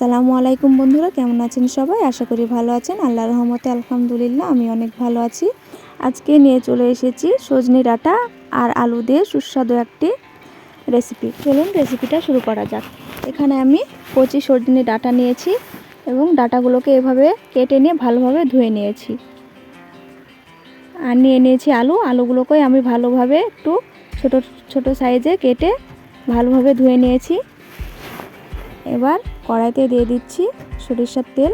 আসসালামু আলাইকুম বন্ধুরা, কেমন আছেন সবাই? আশা করি ভালো আছেন। আল্লাহর রহমতে আলহামদুলিল্লাহ আমি অনেক ভালো আছি। আজকে নিয়ে চলে এসেছি সজনে ডাঁটা আর আলু দিয়ে সুস্বাদু একটি রেসিপি। চলুন রেসিপিটা শুরু করা যাক। এখানে আমি কচি সজনে ডাঁটা নিয়েছি এবং ডাঁটাগুলোকে এভাবে কেটে নিয়ে ভালোভাবে ধুয়ে নিয়েছি। আর নিয়ে নিয়েছি আলুগুলোকে আমি ভালোভাবে একটু ছোট ছোট সাইজে কেটে ভালোভাবে ধুয়ে নিয়েছি। এবার কড়াইতে দিয়ে দিচ্ছি সরিষার তেল।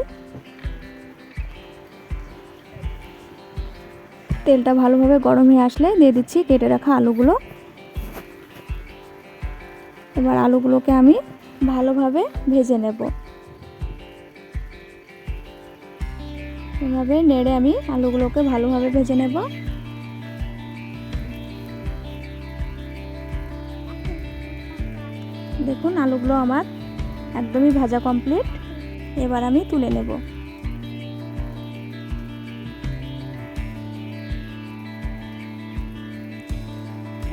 তেলটা ভালোভাবে গরম হয়ে আসলে দিয়ে দিচ্ছি কেটে রাখা আলুগুলো। এবার আলুগুলোকে আমি ভালোভাবে ভেজে নেব। এভাবে নেড়ে আমি আলুগুলোকে ভালোভাবে ভেজে নেব। দেখুন আলুগুলো আমার একদমই ভাজা কমপ্লিট। এবার আমি তুলে নেব।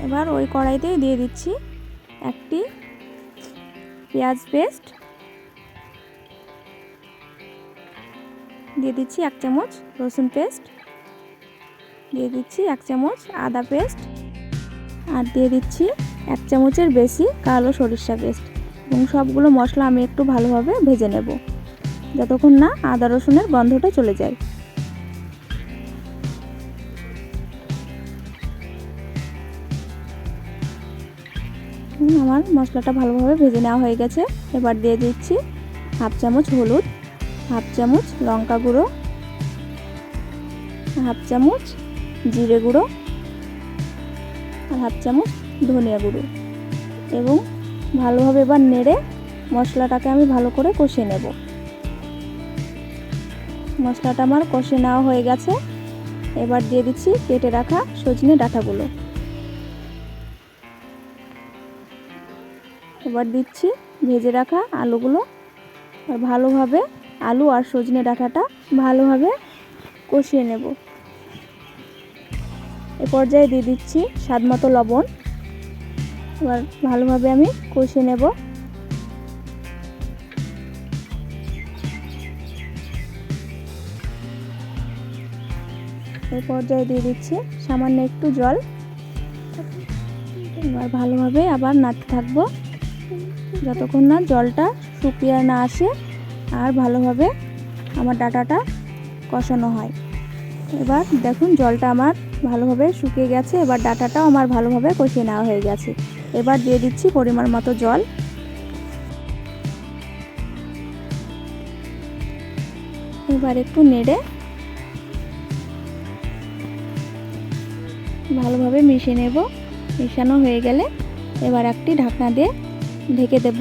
এবার ওই কড়াইতেই দিয়ে দিচ্ছি একটি পেঁয়াজ পেস্ট, দিয়ে দিচ্ছি 1 চামচ রসুন পেস্ট, দিয়ে দিচ্ছি 1 চামচ আদা পেস্ট, আর দিয়ে দিচ্ছি 1 চামচের বেশি কালো সরিষা পেস্ট। এবং সবগুলো মশলা আমি একটু ভালোভাবে ভেজে নেব যতক্ষণ না আদা রসুনের গন্ধটা চলে যায়। আমার মশলাটা ভালোভাবে ভেজে নেওয়া হয়ে গেছে। এবার দিয়ে দিচ্ছি 1/2 চামচ হলুদ, 1/2 চামচ লঙ্কা গুঁড়ো, 1/2 চামচ জিরে গুঁড়ো, আর 1/2 চামচ ধনিয়া গুঁড়ো। এবং ভালোভাবে এবার নেড়ে মশলাটাকে আমি ভালো করে কষিয়ে নেব। মশলাটা আমার কষিয়ে নেওয়া হয়ে গেছে। এবার দিয়ে দিচ্ছি কেটে রাখা সজনে ডাঁটাগুলো। এবার দিচ্ছি ভেজে রাখা আলুগুলো। আর ভালোভাবে আলু আর সজনে ডাঁটাটা ভালোভাবে কষিয়ে নেব। এ পর্যায়ে দিয়ে দিচ্ছি স্বাদমতো লবণ। এবার ভালোভাবে আমি কষিয়ে নেব। এই পর্যায়ে দিয়ে দিচ্ছি সামান্য একটু জল। এবার ভালোভাবে আবার নাড়তে থাকবো যতক্ষণ না জলটা শুকিয়ে না আসে আর ভালোভাবে আমার ডাঁটাটা কষানো হয়। এবার দেখুন জলটা আমার ভালোভাবে শুকিয়ে গেছে। এবার ডাঁটাটাও আমার ভালোভাবে কষিয়ে নেওয়া হয়ে গেছে। এবার দিয়ে দিচ্ছি পরিমাণ মতো জল। এবার একটু নেড়ে ভালোভাবে মিশিয়ে নেব। মিশানো হয়ে গেলে এবার একটি ঢাকনা দিয়ে ঢেকে দেব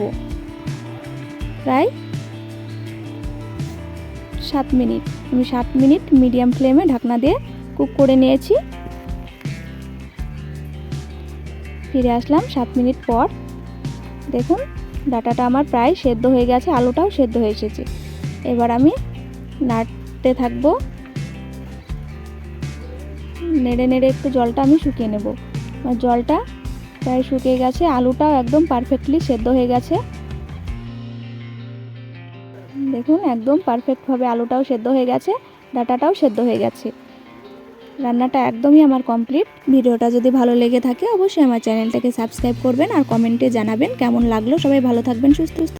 প্রায় 7 মিনিট। আমি 7 মিনিট মিডিয়াম ফ্লেমে ঢাকনা দিয়ে কুক করে নিয়েছি। ফিরে আসলাম 7 মিনিট পর। দেখুন ডাঁটাটা আমার প্রায় সেদ্ধ হয়ে গেছে, আলুটাও সেদ্ধ হয়ে এসেছে। এবার আমি নাড়তে থাকবো। নেড়ে নেড়ে একটু জলটা আমি শুকিয়ে নেব। জলটা প্রায় শুকিয়ে গেছে, আলুটাও একদম পারফেক্টলি সেদ্ধ হয়ে গেছে। দেখুন একদম পারফেক্টভাবে আলুটাও সেদ্ধ হয়ে গেছে, ডাঁটাটাও সেদ্ধ হয়ে গেছে। রান্নাটা একদমই আমার কমপ্লিট। ভিডিওটা যদি ভালো লেগে থাকে অবশ্যই আমার চ্যানেলটাকে সাবস্ক্রাইব করবেন আর কমেন্টে জানাবেন কেমন লাগলো। সবাই ভালো থাকবেন, সুস্থ